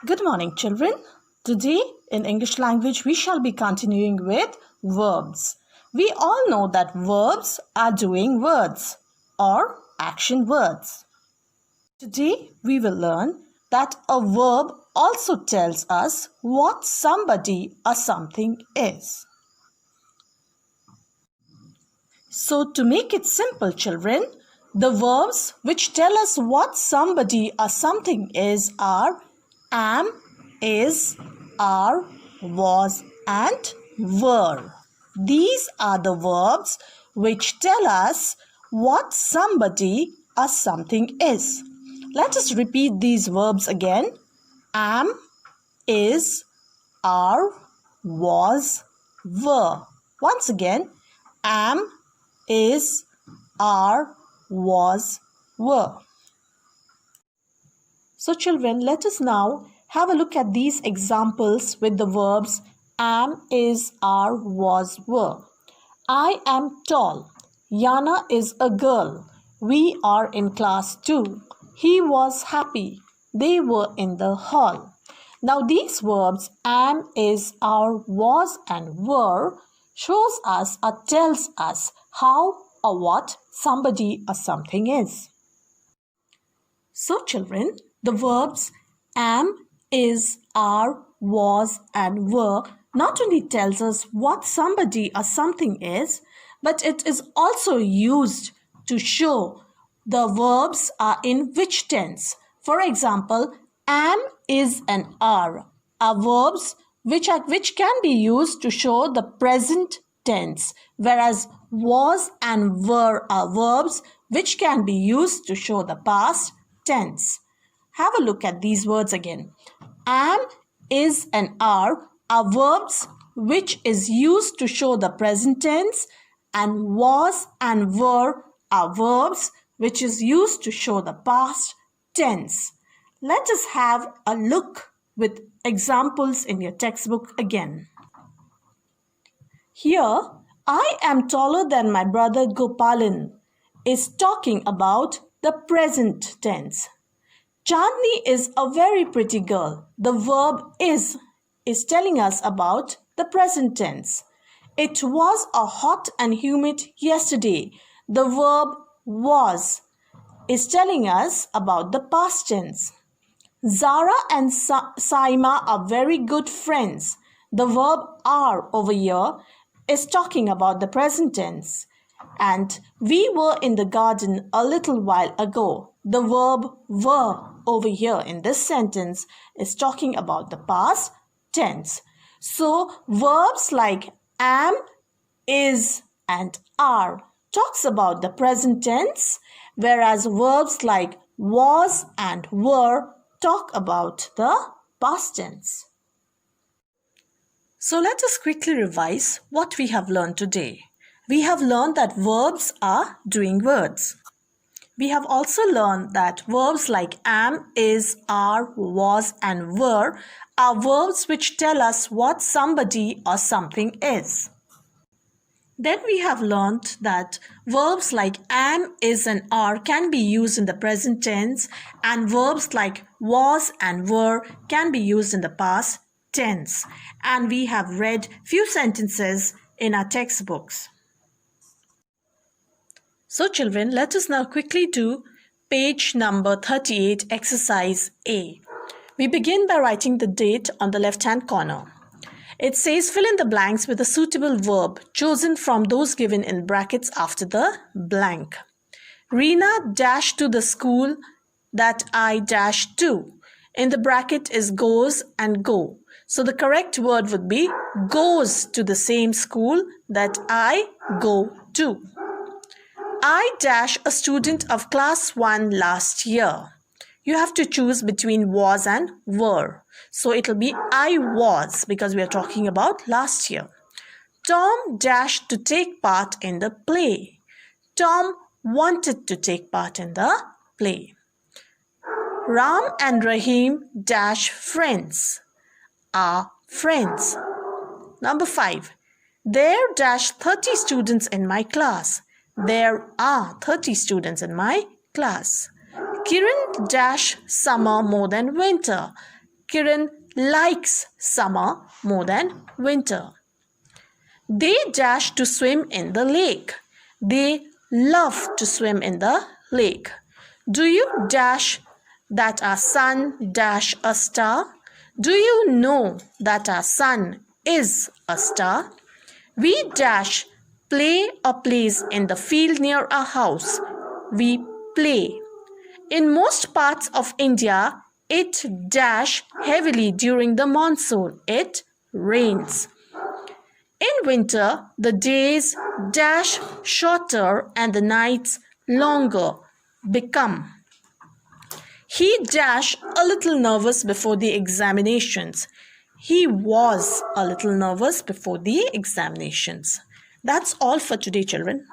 Good morning, children. Today, in English language, we shall be continuing with verbs. We all know that verbs are doing words or action words. Today, we will learn that a verb also tells us what somebody or something is. So, to make it simple, children, the verbs which tell us what somebody or something is are am, is, are, was, and were. These are the verbs which tell us what somebody or something is. Let us repeat these verbs again. Am, is, are, was, were. Once again, am, is, are, was, were. So children, let us now have a look at these examples with the verbs am, is, are, was, were. I am tall. Yana is a girl. We are in class 2. He was happy. They were in the hall. Now these verbs am, is, are, was, and were shows us or tells us how or what somebody or something is. So children, the verbs am, is, are, was, and were not only tells us what somebody or something is, but it is also used to show the verbs are in which tense. For example, am, is, and are verbs which can be used to show the present tense, whereas was and were are verbs which can be used to show the past tense. Have a look at these words again. Am, is, and are verbs which is used to show the present tense, and was and were are verbs which is used to show the past tense. Let us have a look with examples in your textbook again. Here, I am taller than my brother Gopalan is talking about the present tense. Chandni is a very pretty girl. The verb is telling us about the present tense. It was a hot and humid yesterday. The verb was is telling us about the past tense. Zara and Saima are very good friends. The verb are over here is talking about the present tense. And we were in the garden a little while ago. The verb were over here in this sentence is talking about the past tense. So verbs like am, is, and are talks about the present tense, whereas verbs like was and were talk about the past tense. So let us quickly revise what we have learned today. We have learned that verbs are doing words. We have also learned that verbs like am, is, are, was, and were are verbs which tell us what somebody or something is. Then we have learned that verbs like am, is, and are can be used in the present tense, and verbs like was and were can be used in the past tense. And we have read few sentences in our textbooks. So children, let us now quickly do page number 38, exercise A. We begin by writing the date on the left-hand corner. It says fill in the blanks with a suitable verb chosen from those given in brackets after the blank. Reena dashed to the school that I dashed to. In the bracket is goes and go. So the correct word would be goes to the same school that I go to. I dash a student of class 1 last year. You have to choose between was and were. So it will be I was because we are talking about last year. Tom dashed to take part in the play. Tom wanted to take part in the play. Ram and Rahim dash friends. Are friends. Number 5. There dash 30 students in my class. There are 30 students in my class. Kiran dash summer more than winter. Kiran likes summer more than winter. They dash to swim in the lake. They love to swim in the lake. Do you dash that our sun dash a star? Do you know that our sun is a star? We dash play a place in the field near our house. We play. In most parts of India, it dash heavily during the monsoon. It rains. In winter, the days dash shorter and the nights longer become. He dash a little nervous before the examinations. He was a little nervous before the examinations. That's all for today, children.